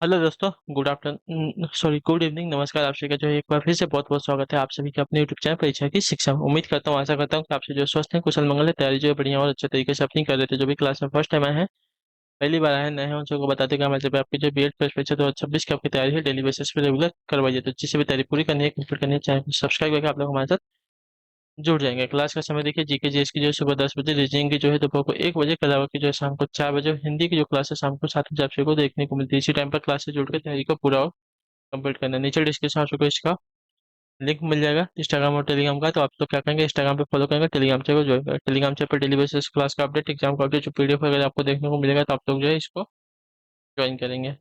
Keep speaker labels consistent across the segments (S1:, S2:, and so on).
S1: Hello दोस्तों, good afternoon, sorry good evening, नमस्कार। आप सभी का जो है एक बार फिर से बहुत बहुत स्वागत है आप सभी का अपने यूट्यूब चैनल परीक्षा की शिक्षा में। उम्मीद करता हूँ, आशा करता हूँ कि आप सभी जो स्वस्थ हैं, कुशल मंगल है, तैयारी जो है बढ़िया और अच्छे तरीके से अपनी कर रहे थे। जो भी क्लास में फर्स्ट टाइम आए हैं, पहली बार आए हैं, नए हैं, उन सबको बताते हैं कि हमारे जब आपकी जो बीएड प्रेस परीक्षा 2026 की आपकी तैयारी है, डेली बेसिस पे रेगुलर करवाइए। तो जिससे भी तैयारी पूरी करनी है, कंप्लीट करनी है, चाहे सब्सक्राइब करके आप लोग हमारे साथ जुड़ जाएंगे। क्लास का समय देखिए, जीके जीएस की जो है सुबह 10 बजे, रीजनिंग की जो है दोपहर को 1 बजे, के अलावा की जो है शाम को 4 बजे, हिंदी की जो क्लास है शाम को 7 बजे आप सभी को देखने को मिलती है। इसी टाइम पर क्लास से जुड़ कर तैयारी को पूरा कंप्लीट करना है। नीचे डिस्क्रिप्शन आपको इसका लिंक मिल जाएगा इंस्टाग्राम और टेलीग्राम का। तो आप लोग क्या करेंगे, इंस्टाग्राम पे फॉलो करेंगे, टेलीग्राम चैनल को ज्वाइन करेंगे। टेलीग्राम चैनल पर डेली बेसिस क्लास का अपडेट, एग्जाम का अपडेट, जो पीडीएफ वगैरह आपको देखने को मिलेगा, तो आप लोग जो है इसको ज्वाइन करेंगे।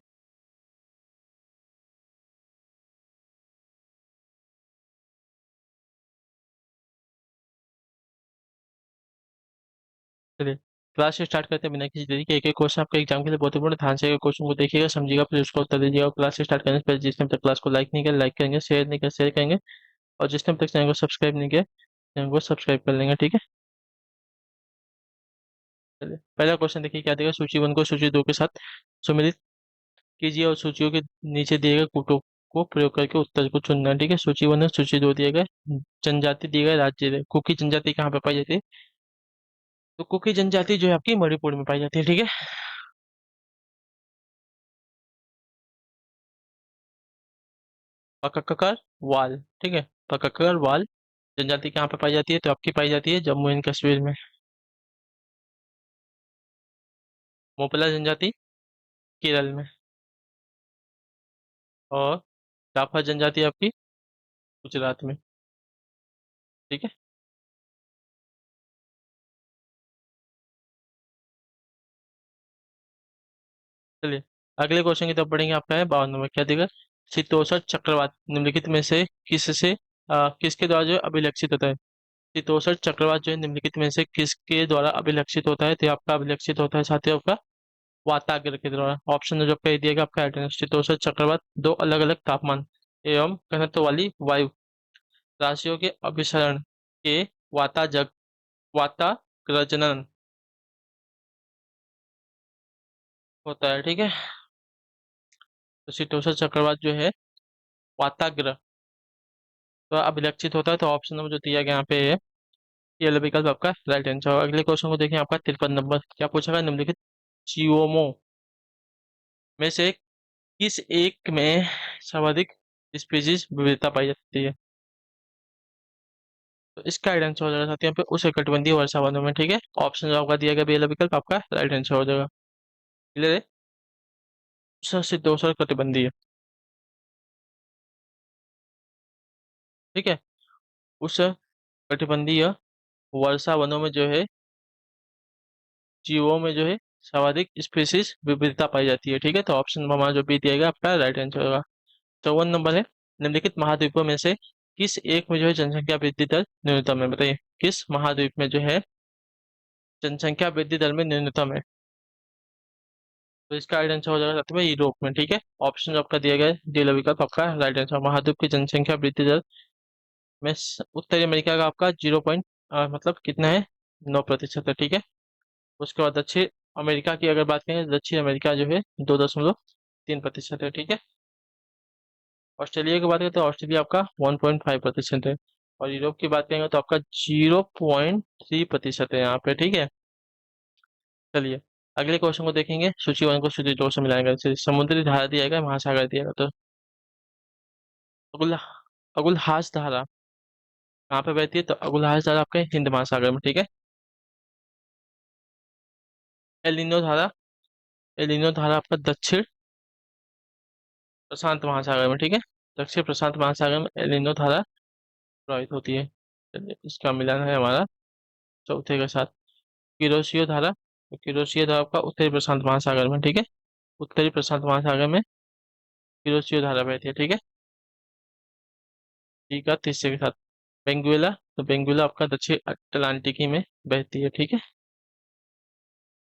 S1: चलिए क्लास स्टार्ट करते हैं बिना किसी देरी के। एक एक क्वेश्चन आपका एग्जाम के लिए बहुत इंपॉर्टेंट, ध्यान से क्वेश्चन को देखिएगा, समझिएगा, फिर उसका उत्तर दीजिएगा। क्लास स्टार्ट करने से पहले जिसने अब तक क्लास को लाइक नहीं किया, लाइक करेंगे, शेयर नहीं किया, शेयर करेंगे, और जिसने अब तक चैनल को सब्सक्राइब नहीं किया, चैनल को सब्सक्राइब कर लेंगे, ठीक है। चलिए पहला क्वेश्चन देखिए क्या देगा। सूची 1 को सूची 2 के साथ सुमेलित कीजिए और सूचियों के नीचे दिए गए कूटों को प्रयोग करके उत्तर को चुनना है, ठीक है। सूची 1 है, सूची 2 दिए गए, जनजाति दिए गए, राज्य दिए गए। कुकी जनजाति कहाँ पे पाई जाती है? तो कुकी जनजाति जो है आपकी मणिपुर में पाई जाती है, ठीक है। पकककर वाल, ठीक है। पकककर वाल जनजाति कहाँ पे पाई जाती है? तो आपकी पाई जाती है जम्मू एंड कश्मीर में। मोपला जनजाति केरल में, और राफा जनजाति आपकी गुजरात में, ठीक है। चलिए अगले क्वेश्चन की तरफ बढ़ेंगे। आपका है 52 नंबर, क्या देगा। शीतोषण चक्रवात निम्नलिखित में से किसके द्वारा जो है अभिलक्षित होता है? शीतोषण चक्रवात जो है निम्नलिखित में से किसके द्वारा अभिलक्षित होता है? तो ये आपका अभिलक्षित होता है साथियों आपका वाताग्र के द्वारा। ऑप्शन जो आपका ये दिएगा आपका एल्टरनेट। शीतोषण चक्रवात दो अलग अलग तापमान एवं घनत्व वाली वायु राशियों के अभिसरण के वाताजग वाताग्रजनन होता है, ठीक है। तो शीतोषण चक्रवात जो है वाताग्र तो अभिलक्षित होता है। तो ऑप्शन नंबर जो दिया गया यहाँ पे है, ये वाला विकल्प आपका राइट आंसर होगा। अगले क्वेश्चन को देखें, आपका 53 नंबर, क्या पूछा गया। निम्नलिखित जीवोमो में से किस एक में सर्वाधिक स्पीशीज विविधता पाई जाती है? तो इसका राइट आंसर हो जाएगा साथियों पे उष्णकटिबंधीय वर्षावनों में, ठीक है। ऑप्शन जो आपका दिया गया पहला विकल्प आपका राइट आंसर हो जाएगा। क्लियर है। उष्णकटिबंधीय, ठीक है। उष्णकटिबंधीय वर्षा वनों में जो है जीवों में जो है सर्वाधिक स्पीशीज विविधता पाई जाती है, ठीक है। तो ऑप्शन नंबर हमारा जो बी दिया गया आपका राइट आंसर होगा। 54 नंबर है, निम्नलिखित महाद्वीपों में से किस एक में जो है जनसंख्या वृद्धि दर न्यूनतम है? बताइए किस महाद्वीप में जो है जनसंख्या वृद्धि दर में न्यूनतम है? तो इसका राइट आंसर हो जाएगा साथ में यूरोप में, ठीक है। ऑप्शन जो आपका दिया गया है डी विकल्प आपका राइट आंसर। महाद्वीप की जनसंख्या वृद्धि दर में उत्तरी अमेरिका का आपका 0 मतलब कितना है, 9% है, ठीक है। उसके बाद दक्षिण अमेरिका की अगर बात करें, दक्षिण अमेरिका जो है 2.3% है, ठीक है। ऑस्ट्रेलिया की बात करें तो ऑस्ट्रेलिया आपका 1.5% है। और यूरोप की बात करेंगे तो आपका 0.3% है यहाँ पे, ठीक है। चलिए अगले क्वेश्चन को देखेंगे। सूची 1 को सूची 2 से मिलाएंगे। जैसे समुद्री धारा दिया गया, महासागर दिया गया, तो अगुल अगुलहास धारा कहाँ पे बहती है? तो अगुलहास धारा आपके हिंद महासागर में, ठीक है। एलिनो धारा, एलिनो धारा आपका दक्षिण प्रशांत महासागर में, ठीक है। दक्षिण प्रशांत महासागर में एलिनो धारा प्रवाहित होती है। चलिए इसका मिलान है हमारा चौथे के साथ। किरोशियो धारा, तो किरोशियो धारा आपका उत्तरी प्रशांत महासागर में, ठीक है। उत्तरी प्रशांत महासागर में किरोशियो धारा बहती है, ठीक है। ठीक है, तीसरे के साथ बेंगुएला, तो बेंगुएला आपका दक्षिण अटलांटिकी में बहती है, ठीक है।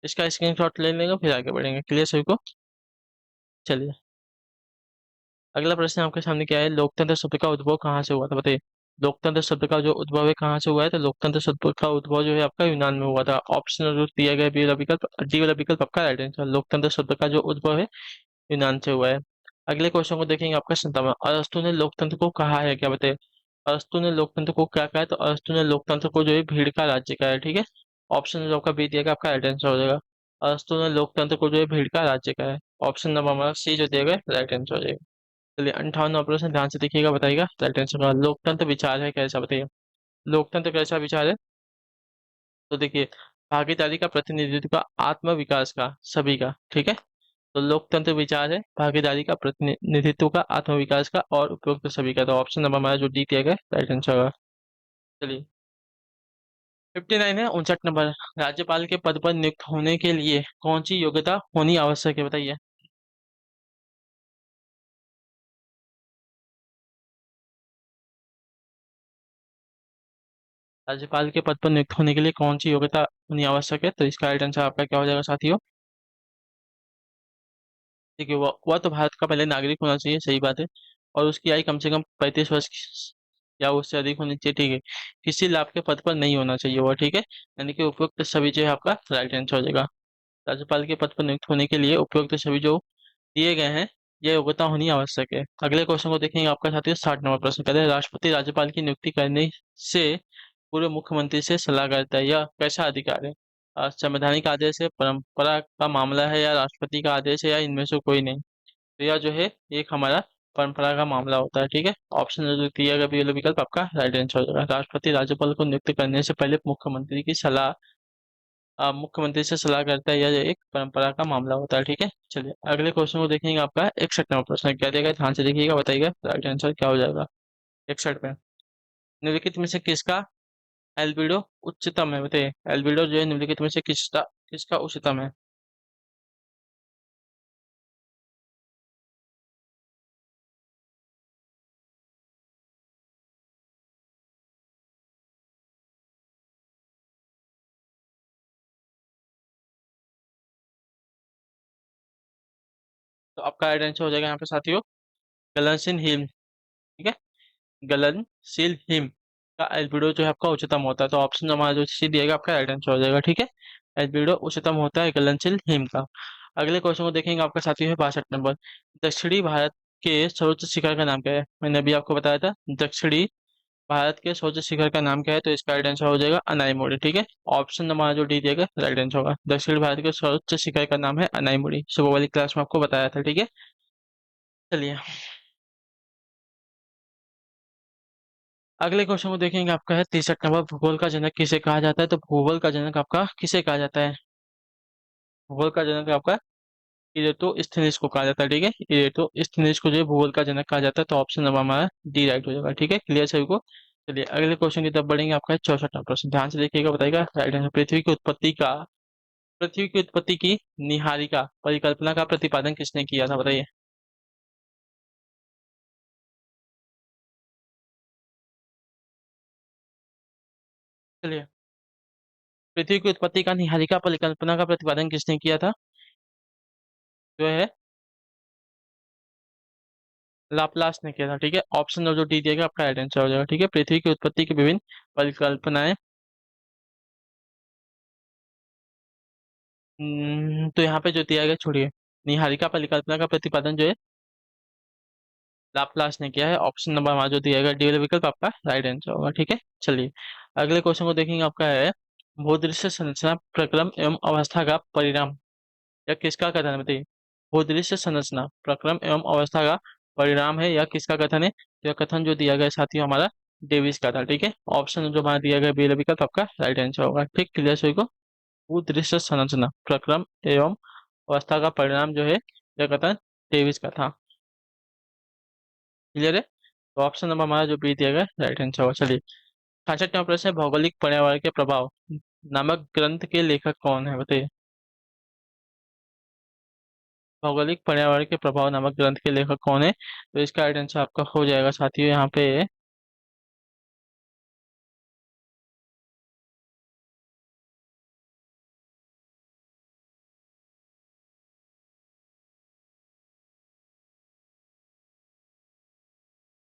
S1: इसका स्क्रीनशॉट ले लेंगे, फिर आगे बढ़ेंगे। क्लियर सभी को? चलिए अगला प्रश्न आपके सामने क्या है। लोकतंत्र शब्द का उद्भव कहाँ से हुआ था? बताइए लोकतंत्र शब्द का जो उद्भव है कहाँ से हुआ है? तो लोकतंत्र शब्द का उद्भव जो है आपका यूनान में हुआ था। ऑप्शन जो दिया गया बी वाला विकल्प, डी वाला विकल्प आपका राइट आंसर। लोकतंत्र शब्द का जो उद्भव है यूनान से हुआ है। अगले क्वेश्चन को देखेंगे आपका 57। अरस्तु ने लोकतंत्र को कहा है, क्या बताइए? अरस्तु ने लोकतंत्र को क्या कहा है? तो अरस्तु ने लोकतंत्र को जो है भीड़ का राज्य कहा है, ठीक है। ऑप्शन जो आपका बी दिया गया आपका राइट आंसर हो जाएगा। अरस्तु ने लोकतंत्र को जो है भीड़ का राज्य कहा है। ऑप्शन नंबर हमारा सी जो दिया गया राइट आंसर हो जाएगा। चलिए 58 प्रश्न ध्यान से देखिएगा, बताइएगा राइट आंसर का। लोकतंत्र विचार है कैसा, बताइए? लोकतंत्र कैसा विचार है? तो देखिए, भागीदारी का, प्रतिनिधित्व का, आत्म विकास का, सभी का, ठीक है। तो लोकतंत्र विचार है भागीदारी का, प्रतिनिधित्व का, आत्म विकास का और उपयुक्त सभी का। तो ऑप्शन नंबर हमारा जो डी दिया गया राइट आंसर होगा। चलिए 59 है, 59 नंबर। राज्यपाल के पद पर नियुक्त होने के लिए कौन सी योग्यता होनी आवश्यक है, बताइए? राज्यपाल के पद पर नियुक्त होने के लिए कौन सी योग्यता होनी आवश्यक है? तो इसका राइट आंसर आपका क्या हो जाएगा साथियों? देखिए, वह तो भारत का पहले नागरिक होना चाहिए, सही बात है। और उसकी आयु कम से कम 35 वर्ष या उससे अधिक होनी चाहिए, ठीक है। किसी लाभ के पद पर नहीं होना चाहिए वह, ठीक है। यानी कि उपयुक्त सभी जो है आपका राइट आंसर हो जाएगा। राज्यपाल के पद पर नियुक्त होने के लिए उपयुक्त सभी जो दिए गए हैं, ये योग्यता होनी आवश्यक है। अगले क्वेश्चन को देखेंगे आपका साथियों। 60 नंबर प्रश्न कहते हैं, राष्ट्रपति राज्यपाल की नियुक्ति करने से पूर्व मुख्यमंत्री से सलाह करता है, यह कैसा अधिकार है? संवैधानिक आदेश है, परंपरा का मामला है, या राष्ट्रपति का आदेश है, या इनमें से कोई नहीं? तो यह जो है एक हमारा परंपरा का मामला होता है, ठीक है। ऑप्शन जो दिया गया पहला विकल्प आपका राइट आंसर हो जाएगा। राष्ट्रपति राज्यपाल को नियुक्त करने से पहले मुख्यमंत्री से सलाह करता है, यह एक परंपरा का मामला होता है, ठीक है। चलिए अगले क्वेश्चन को देखेंगे आपका। 61 नंबर प्रश्न क्या देगा, ध्यान से देखिएगा, बताइएगा राइट आंसर क्या हो जाएगा। 61 में निम्नलिखित में से किसका एल्बिडो उच्चतम है, बताइए? एल्बिडो जो है निम्नलिखित में से किसका किसका उच्चतम है? तो आपका राइट आंसर हो जाएगा यहाँ पे साथियों गलनसिन हिल, ठीक है। गलनशील हिम का एल्बिडो जो है आपका उच्चतम होता है। तो ऑप्शन हमारा जो सी दिएगा आपका राइट आंसर हो जाएगा, ठीक है। एल्बिडो उच्चतम होता है गलनशील हिम का। अगले क्वेश्चन को देखेंगे आपका साथी है 62 नंबर। दक्षिणी भारत के सर्वोच्च शिखर का नाम क्या है? मैंने अभी आपको बताया था दक्षिणी भारत के सर्वोच्च शिखर का नाम क्या है। तो इसका राइट आंसर हो जाएगा अनाईमुड़ी, ठीक है। ऑप्शन नंबर जो डी दिएगा राइट आंसर होगा। दक्षिण भारत के सर्वोच्च शिखर का नाम है अनाईमुड़ी, सुबह वाली क्लास में आपको बताया था, ठीक है। चलिए अगले क्वेश्चन को देखेंगे आपका है 63 नंबर। भूगोल का जनक किसे कहा जाता है? तो भूगोल का जनक आपका किसे कहा जाता है? भूगोल का जनक आपका इरेटोस्थेनीज को कहा जाता है, ठीक है। इरेटोस्थेनीज को जो है भूगोल का जनक कहा जाता है। तो ऑप्शन नंबर हमारा डी राइट हो जाएगा, ठीक है। क्लियर सभी को? चलिए अगले क्वेश्चन की तरफ बढ़ेंगे। आपका है 64 नंबर प्रश्न, ध्यान से देखिएगा, बताइएगा राइट आंसर। पृथ्वी की उत्पत्ति की निहारिका परिकल्पना का प्रतिपादन किसने किया था, बताइए? चलिए पृथ्वी की उत्पत्ति का निहारिका परिकल्पना का प्रतिपादन किसने किया था? जो है लाप्लास ने किया था, ठीक है। ऑप्शन जो डी दिएगा आपका राइट आंसर हो जाएगा, ठीक है। पृथ्वी की उत्पत्ति की विभिन्न परिकल्पनाएं, तो यहाँ पे जो दिया गया छोड़िए, निहारिका परिकल्पना का प्रतिपादन जो है लाप्लास ने किया है। ऑप्शन नंबर हमारा जो दिया गया डी वाला विकल्प आपका राइट आंसर होगा, ठीक है। चलिए अगले क्वेश्चन को देखेंगे। आपका है भूदृश्य संरचना प्रक्रम एवं अवस्था का परिणाम, या किसका कथन है, बताइए? भूदृश्य संरचना प्रक्रम एवं अवस्था का परिणाम है, या किसका कथन है? तो यह कथन जो दिया गया है साथियों हमारा डेविस का था, ठीक है। ऑप्शन जो हमारा दिया गया बी वाला विकल्प आपका राइट आंसर होगा, ठीक। क्लियर सभी को? भूदृश्य संरचना प्रक्रम एवं अवस्था का परिणाम जो है यह कथन डेविस का था। क्लियर है? तो ऑप्शन नंबर हमारा जो बी दिया गया राइट आंसर होगा। चलिए 66 नंबर प्रश्न है, भौगोलिक पर्यावरण के प्रभाव नामक ग्रंथ के लेखक कौन है, बताइए? भौगोलिक पर्यावरण के प्रभाव नामक ग्रंथ के लेखक कौन है? तो इसका राइट आंसर आपका हो जाएगा साथियों यहाँ पे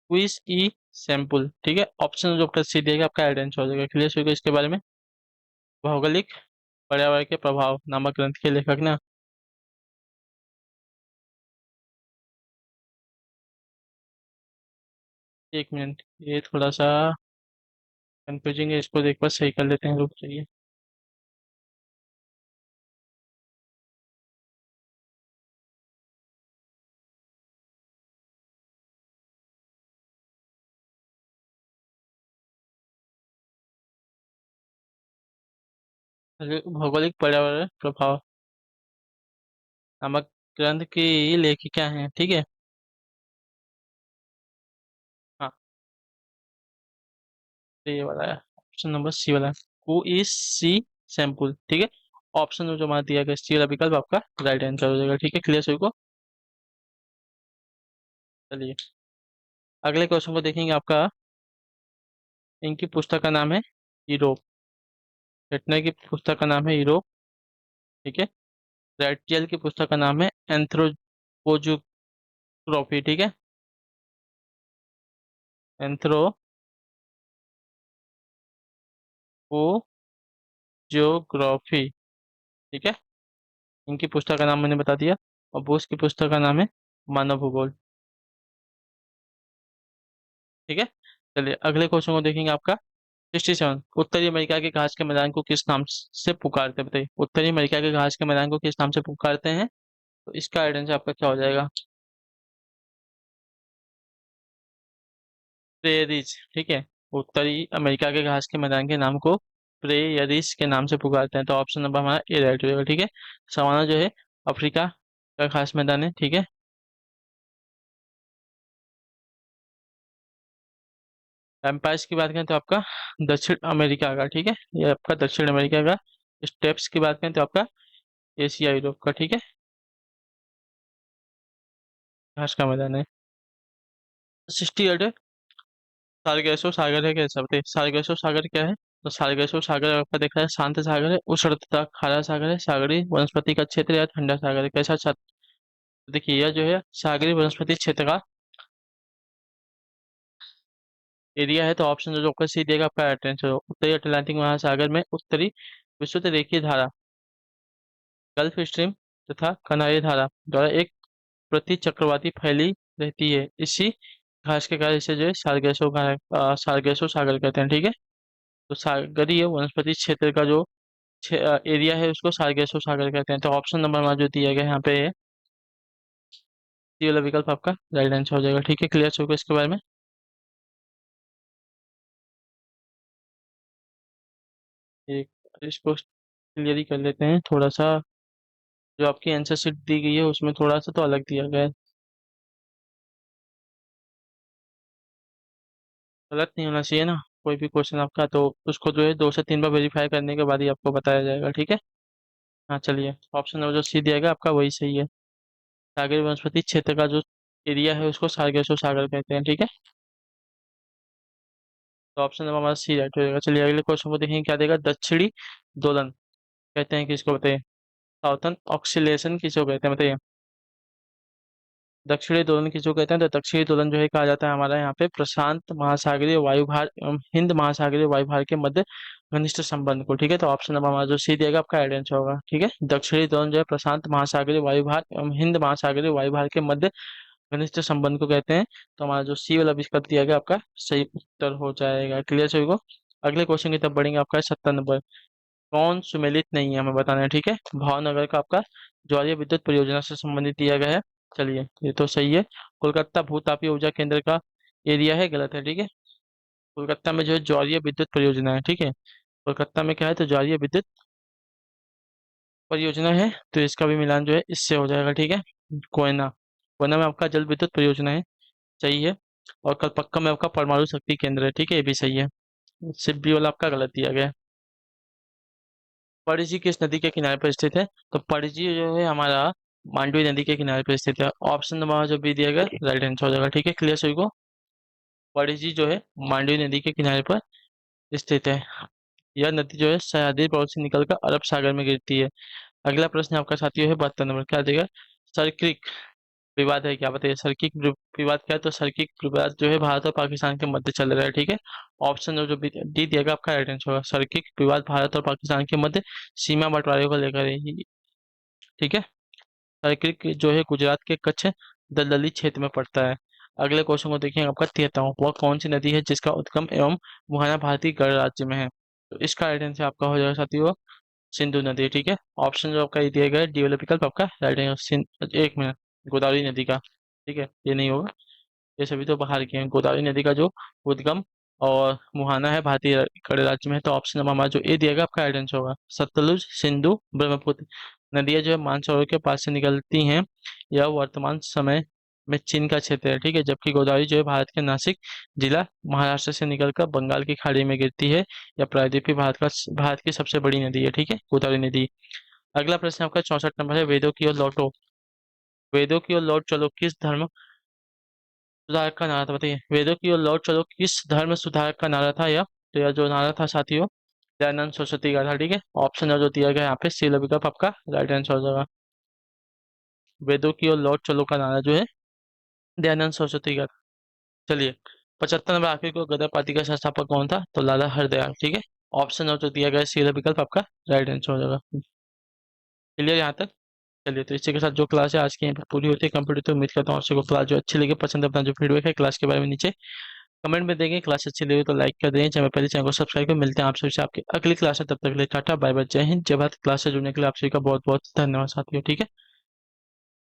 S1: क्विज ई सैंपल, ठीक है। ऑप्शन जो आपका सी दिएगा आपका राइट आंसर हो जाएगा। क्लियर होगा इसके बारे में? भौगोलिक पर्यावरण के प्रभाव नामक ग्रंथ के लेखक ना एक मिनट, ये थोड़ा सा कंफ्यूजिंग है, इसको एक बार सही कर लेते हैं, रुक जाइए। भौगोलिक पर्यावरण प्रभाव नामक ग्रंथ की लेखिका हैं, ठीक है। हाँ, तो ये वाला है, ऑप्शन नंबर सी वाला है। हु इज सी सैम्पल, ठीक है। ऑप्शन जो हमारा दिया गया सी वाला विकल्प आपका राइट आंसर हो जाएगा, ठीक है। क्लियर सभी को। चलिए, अगले क्वेश्चन को देखेंगे आपका। इनकी पुस्तक का नाम है यूरोप। घटना की पुस्तक का नाम है यूरोप, ठीक है। रेडजेल की पुस्तक का नाम है एंथ्रोपोजोग्राफी, ठीक है। एंथ्रोपोजोग्राफी, ठीक है। इनकी पुस्तक का नाम मैंने बता दिया। और बोस की पुस्तक का नाम है मानव भूगोल, ठीक है। चलिए, अगले क्वेश्चन को देखेंगे आपका। 67, उत्तरी अमेरिका के घास के मैदान को किस नाम से पुकारते हैं, बताइए। उत्तरी अमेरिका के घास के मैदान को किस नाम से पुकारते हैं? तो इसका आइडेंस आपका क्या हो जाएगा? प्रेयरीज, ठीक है। उत्तरी अमेरिका के घास के मैदान के नाम को प्रेयरीज के नाम से पुकारते हैं, तो ऑप्शन नंबर हमारा ए राइट हो जाएगा, ठीक है। सवाना जो है अफ्रीका का घास मैदान है, ठीक है। एम्पायर्स की बात करें तो आपका दक्षिण अमेरिका का, ठीक है। ये आपका दक्षिण अमेरिका का। स्टेप्स की बात करें तो आपका एशिया यूरोप का, ठीक है। घास का मैदान है। 68, सारगेसो सागर है, कैसा बताइए। सारगेसो सागर क्या है? तो सारगेसो सागर आपका देखा है शांत सागर है, उष्ण तथा खारा सागर है, सागरीय वनस्पति का क्षेत्र या ठंडा सागर है, कैसा देखिए, यह जो है सागरीय वनस्पति क्षेत्र का एरिया है, तो ऑप्शन जो आपका सी देगा आपका आंसर। उत्तरी अटलांटिक महासागर में उत्तरी विशुद्ध रेखीय धारा गल्फ स्ट्रीम तथा कनारी धारा द्वारा एक प्रति चक्रवाती फैली रहती है। इसी घास के कारण इसे जो है सारगेसो सागर कहते हैं, ठीक है। तो सागरीय वनस्पति क्षेत्र का जो एरिया है उसको सारगेसो सागर कहते हैं, तो ऑप्शन नंबर हमारा जो दिया गया है यहाँ पे ये वाला विकल्प आपका राइट आंसर हो जाएगा, ठीक है। क्लियर होगा इसके बारे में। एक इसको क्लियर ही कर लेते हैं थोड़ा सा। जो आपकी आंसर शीट दी गई है उसमें थोड़ा सा तो अलग दिया गया है। गलत नहीं होना चाहिए ना कोई भी क्वेश्चन आपका, तो उसको जो है 2 से 3 बार वेरीफाई करने के बाद ही आपको बताया जाएगा, ठीक है। हाँ, चलिए, ऑप्शन नंबर जो सी दिया गया आपका वही सही है। सागरीय वनस्पति क्षेत्र का जो एरिया है उसको सारगेसो सागर कहते हैं, ठीक है। तो ऑप्शन नंबर हमारा सी राइट हो जाएगा। चलिए, अगले क्वेश्चन को देखेंगे क्या देगा। दक्षिणी दोलन कहते हैं किसको, बताइए। साउथर्न ऑक्सीलेशन किसको कहते हैं, बताइए। दक्षिणी दोलन किसको कहते हैं? तो दक्षिणी दोलन जो है कहा जाता है हमारा यहाँ पे प्रशांत महासागरीय वायुभार एवं हिंद महासागरीय वायुभार के मध्य घनिष्ठ संबंध को, ठीक है। तो ऑप्शन नंबर हमारा जो सी देगा आपका आइडेंस होगा, ठीक है। दक्षिणी दोलन जो है प्रशांत महासागरीय वायुभार एवं हिंद महासागरीय वायुभार के मध्य घनिष्ठ संबंध को कहते हैं, तो हमारा जो सी वाला विकल्प दिया गया आपका सही उत्तर हो जाएगा। क्लियर सभी को। अगले क्वेश्चन की तरफ बढ़ेंगे, आपका 70 नंबर। कौन सुमेलित नहीं है हमें बताना है, ठीक है। भावनगर का आपका ज्वारीय विद्युत परियोजना से संबंधित दिया गया है। चलिए, ये तो सही है। कोलकाता भूतापीय ऊर्जा केंद्र का एरिया है, गलत है, ठीक है। कोलकाता में जो है ज्वारीय विद्युत परियोजना है, ठीक है। कोलकाता में क्या है? तो ज्वारीय विद्युत परियोजना है, तो इसका भी मिलान जो है इससे हो जाएगा, ठीक है। कोयना, कोयना में आपका जल विद्युत परियोजना है, सही है। और कलपक्कम में आपका परमाणु शक्ति केंद्र है, ठीक है, ये भी सही है। सिर्फ बी वाला आपका गलत दिया गया है। पणजी किस नदी के किनारे पर स्थित है? तो पणजी जो है हमारा मांडवी नदी के किनारे पर स्थित है। ऑप्शन नंबर जो बी दिया गया राइट आंसर हो जाएगा, ठीक है। क्लियर सभी को। पणजी जो है मांडवी नदी के किनारे पर स्थित है। यह नदी जो है सह्याद्री पर्वत से निकलकर अरब सागर में गिरती है। अगला प्रश्न आपका साथियों है 72 नंबर, क्या देगा। सर्किक विवाद है क्या, बताइए। सर्किक विवाद क्या है? तो सर्किक विवाद जो है भारत और पाकिस्तान के मध्य चल रहा है, ठीक है। ऑप्शन जो डी दिएगा आपका राइट आंसर होगा। सर्किक विवाद भारत और पाकिस्तान के मध्य सीमा बंटवारे को लेकर है, ठीक है। सर्किक जो है गुजरात के कच्छ दलदली क्षेत्र में पड़ता है। अगले क्वेश्चन को देखिए आपका 73। वह कौन सी नदी है जिसका उद्गम एवं मुहाना भारतीय गणराज्य में है? तो इसका राइट आंसर आपका हो जाएगा साथियों सिंधु नदी। ठीक है, ऑप्शन जो आपका ये दिया गया है डी वाला विकल्प आपका राइट आंसर। एक मिनट, गोदावरी नदी का। ठीक है, ये नहीं होगा, ये सभी तो बाहर के हैं। गोदावरी नदी का जो उद्गम और मुहाना है भारतीय गणराज्य में है। तो ऑप्शन नंबर हमारा जो ए दिया गया आपका राइट आंसर होगा। सतलुज, सिंधु, ब्रह्मपुत्र नदियां जो है मानसरोवर के पास से निकलती हैं। यह वर्तमान समय में चीन का क्षेत्र है। ठीक है, जबकि गोदावरी जो है भारत के नासिक जिला महाराष्ट्र से निकलकर बंगाल की खाड़ी में गिरती है। यह प्रायद्वीपीय भारत की सबसे बड़ी नदी है। ठीक है, गोदावरी नदी। अगला प्रश्न आपका 64 नंबर है, वेदों की ओर लौटो। वेदों की ओर लौट चलो किस धर्म सुधारक का नारा था? बताइए, वेदों की ओर लौट चलो किस धर्म सुधारक का नारा था? यह तो यह जो नारा था साथियों दयानंद सरस्वती का था। ठीक है, ऑप्शन जो दिया गया यहाँ पे सी विकल्प आपका राइट आंसर हो जाएगा। वेदों की ओर लौट चलो का नारा जो है दयानंद सरस्वती का था। चलिए, 75 नंबर आखिरी को गदर पार्टी का संस्थापक कौन था? तो लाला हरदयाल। ठीक है, ऑप्शन जो दिया गया सी विकल्प आपका राइट आंसर हो जाएगा। क्लियर यहाँ तक? चलिए, तो इसी के साथ जो क्लास है आज की यहीं पर पूरी होती है, कंप्लीट होती है। उम्मीद करता हूँ आपसे को क्लास जो अच्छी लगी, पसंद है, अपना जो फीडबैक है क्लास के बारे में नीचे कमेंट में देंगे। क्लास अच्छी लगी तो लाइक कर दें, चैनल पहले चैनल को सब्सक्राइब कर। मिलते हैं आप सभी से आपकी अगली क्लास में, तब तक के लिए टाटा बाय बाय, जय हिंद जय भारत। क्लास से जुड़ने के लिए आप सभी का बहुत बहुत धन्यवाद साथियों। ठीक है।